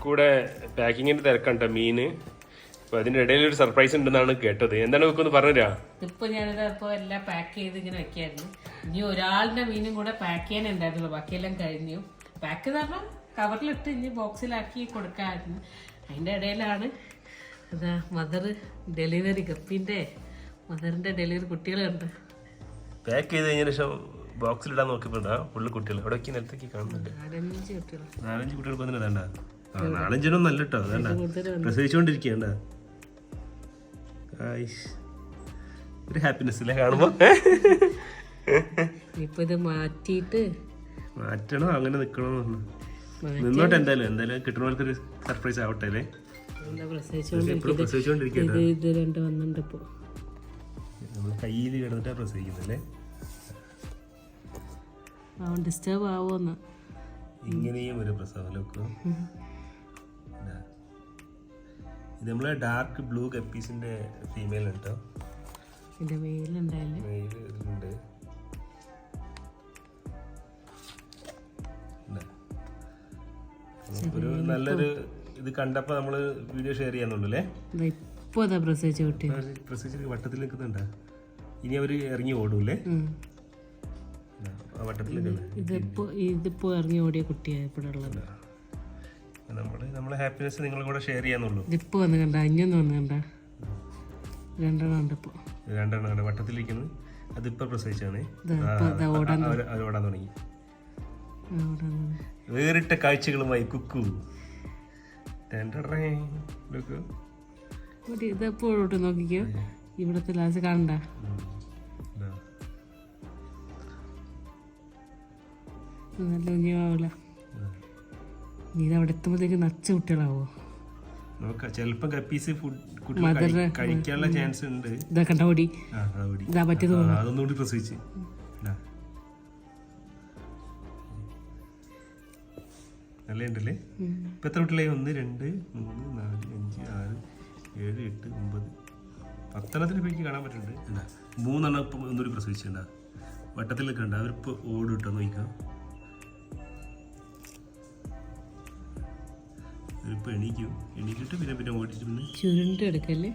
കൂടെ പാക്കിങ്ങിന്റെ തിരക്കുണ്ടോ മീന്. അപ്പൊ അതിന്റെ ഇടയിൽ ഒരു സർപ്രൈസ് ഉണ്ടെന്നാണ് കേട്ടത്. എന്താണ് വെക്കൊന്ന് പറഞ്ഞുതരാ? ഇപ്പൊ ഞാനിത് ഇപ്പൊ എല്ലാം പാക്ക് ചെയ്ത് ഇങ്ങനെ വെക്കായിരുന്നു. ഇനി ഒരാളുടെ മീനും കൂടെ പാക്ക് ചെയ്യാനുണ്ടായിരുന്നുള്ളൂ, ബാക്കിയെല്ലാം കഴിഞ്ഞു. പാക്ക് എന്ന് പറഞ്ഞാൽ കവറിലിട്ട് ഇനി ബോക്സിലാക്കി കൊടുക്കാമായിരുന്നു. അതിന്റെ ഇടയിലാണ് അതാ മദർ ഡെലിവറി, ഗപ്പിന്റെ മദറിന്റെ ഡെലിവറി കുട്ടികളുണ്ട്. പാക്ക് ചെയ്ത് കഴിഞ്ഞ ശേഷം ബോക്സിലിടാൻ നോക്കിയപ്പോഴാ ഫുള്ള് കുട്ടികൾ അവിടെ നിലത്തേക്ക് കാണുന്നുണ്ട്. 4-5 കുട്ടികൾക്ക് വന്നിട്ട് വേണ്ട. 4-5 നല്ല കേട്ടോ. വേണ്ട പ്രസവിച്ചുകൊണ്ടിരിക്കണ്ട. ഒരു ഹാപ്പിനെസ് അല്ലേ കാണുമ്പോ. ഇപ്പൊ ഇത് മാറ്റണോ അങ്ങനെ നിക്കണോ നിന്നോട്ടെ. എന്തായാലും കിട്ടണവർക്കൊരു സർപ്രൈസ് ആവട്ടെ അല്ലേ. നമ്മള് കയ്യിൽ കിടന്നിട്ടാ പ്രസവിക്കുന്നല്ലേ. ഡിസ്റ്റർബ് ആവോന്ന് ഇങ്ങനെയും ഒരു പ്രസവം നോക്കൂ. ഇത് നമ്മളെ ഡാർക്ക് ബ്ലൂ ഗപ്പീസിന്റെ ഫീമെയിൽ കേട്ടോ. ഇതിലുണ്ട്. ഒരു നല്ലൊരു ഇത് കണ്ടപ്പോ നമ്മള് വീഡിയോ ഷെയർ ചെയ്യാന്നുള്ളൂ. പ്രസവിച്ച് വട്ടത്തിൽ നിൽക്കുന്നുണ്ട്. ഇനി അവര് ഇറങ്ങി ഓടൂല്ലേ വട്ടത്തിൽ. ഇതിപ്പോ ഇറങ്ങി ഓടിയ കുട്ടിയായപ്പോഴുള്ളത്. നമ്മളെ ഹാപ്പിനെസ് നിങ്ങളും കൂടെ ഷെയർ ചെയ്യാന്നുള്ളൂ. ഇതിപ്പോ വന്ന് കണ്ട അഞ്ഞൊന്നും വന്ന് കണ്ട 2 രണ്ടെണ്ണം വട്ടത്തിലിരിക്കുന്നത്. അതിപ്പോ പ്രസവിച്ചാണ്. ഓടാൻ തുടങ്ങി. വേറിട്ട കാഴ്ചകളുമായി കുക്കു. ഇതെപ്പോഴോട്ട് നോക്കിക്കോ. ഇവിടത്തെ ലാസ്റ്റ് കാണണ്ട. നല്ല കുഞ്ഞാവൂല. നീ അവിടെ എത്തുമ്പോഴത്തേക്ക് നച്ച കുട്ടികളാവോ? ചിലപ്പോ ഗപ്പീസ് കഴിക്കാനുള്ള ചാൻസ് ഉണ്ട്. ഇതാ കണ്ട ഓടി. ഇതാ പറ്റിയത് അതൊന്നുകൂടി പ്രസവിച്ച്. നല്ല ഉണ്ടല്ലേ. ഇപ്പൊ എത്ര കുട്ടികളായി? 1 2 3 4 5 6 7 8 9 10 പേർക്ക് കാണാൻ പറ്റുന്നുണ്ട്. 3 ഇപ്പൊ ഒന്നുകൂടി പ്രസവിച്ചിട്ടുണ്ടാ. വട്ടത്തിൽ നിൽക്കണ്ട. അവരിപ്പോ ഓട് കിട്ടോ നോക്കാം. ഇപ്പൊ എണീക്കിട്ട് പിന്നെ ഓടിച്ചിട്ട് പിന്നെ ചുരുണ്ട് എടുക്കല്ലേ.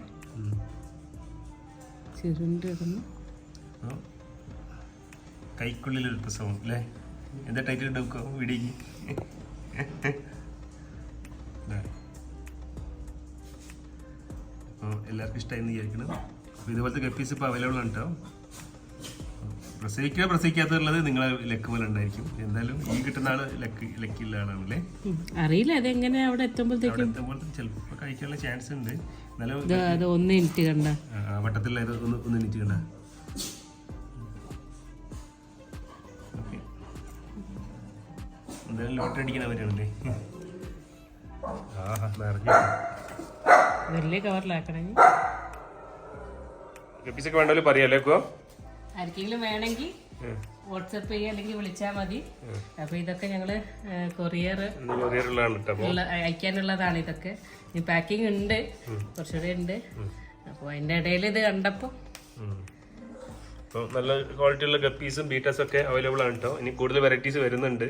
ചുരുണ്ട് കിടന്നു. കൈക്കുള്ളിലൊരു പ്രസവം അല്ലേ. എന്താ ടൈറ്റിൽ എടുക്കോ വീഡിയോക്ക്? അപ്പോൾ എല്ലാവർക്കും ഇഷ്ടമായെന്ന് വിചാരിക്കണം. അപ്പോൾ ഇതുപോലത്തെ ഗപ്പീസ് ഇപ്പോൾ അവൈലബിൾ ആണ് കേട്ടോ. പ്രസവിക്കാത്തുള്ളത് നിങ്ങളെ ലക്ക് പോലെ ഉണ്ടായിരിക്കും. എന്തായാലും ഈ കിട്ടുന്ന ആള് ലക്കിയുള്ള ആളാണല്ലേ. അറിയില്ല അതെങ്ങനെ അവിടെ എത്തുമ്പോഴത്തേക്കും ചിലപ്പോൾ കഴിക്കാനുള്ള ചാൻസ് ഉണ്ട്. എന്നാലും വട്ടത്തിലുള്ള 1 മിനിറ്റ് കണ്ട. ഓക്കെ, എന്തായാലും ലോട്ടറി അടിക്കണവരാണല്ലേ. വലിയ കവറിലാക്കണേ. ഗപ്പീസൊക്കെ വേണ്ടല്ലോ പറയാലോ. ആർക്കെങ്കിലും വേണമെങ്കിൽ വാട്സപ്പ് ചെയ്യുക അല്ലെങ്കിൽ വിളിച്ചാൽ മതി. അപ്പൊ ഇതൊക്കെ ഞങ്ങള് കൊറിയർ അയക്കാനുള്ളതാണ്. ഇതൊക്കെ ഇനി പാക്കിംഗ് ഉണ്ട്, കുറച്ചുകൂടെ ഉണ്ട്. അപ്പൊ അതിന്റെ ഇടയിൽ ഇത് കണ്ടപ്പോ നല്ല ക്വാളിറ്റി ഉള്ള ഗപ്പീസും ബീറ്റസും ഒക്കെ അവൈലബിൾ ആണ് കേട്ടോ. ഇനി കൂടുതൽ വെറൈറ്റീസ് വരുന്നുണ്ട്.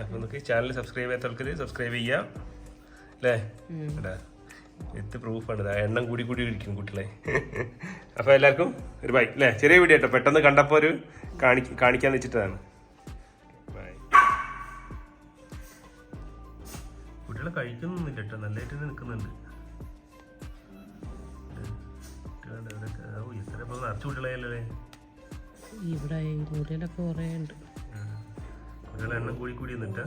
അപ്പൊ നമുക്ക് ചാനൽ സബ്സ്ക്രൈബ് ചെയ്യാത്തവർക്ക് സബ്സ്ക്രൈബ് ചെയ്യാം അല്ലേ. വിത്ത് പ്രൂഫാണ്. എണ്ണം കൂടി ഇരിക്കും കുട്ടികളെ. അപ്പൊ എല്ലാവർക്കും ഒരു ബൈ അല്ലേ. ചെറിയ വീഡിയോ കേട്ടോ, പെട്ടെന്ന് കണ്ടപ്പോ ഒരു കാണിക്കാന്ന് വെച്ചിട്ടാണ്. കുട്ടികളെ കഴിക്കുന്നൊന്നുമില്ല കേട്ടോ, നല്ലതായിട്ട് നിൽക്കുന്നുണ്ട്. നിറച്ചു കുട്ടികളായല്ലേ. ഇവിടെ മുറിയിലൊക്കെ കുറേ ഉണ്ട്. കുട്ടികളെ എണ്ണം കൂടി നിന്നിട്ടാ.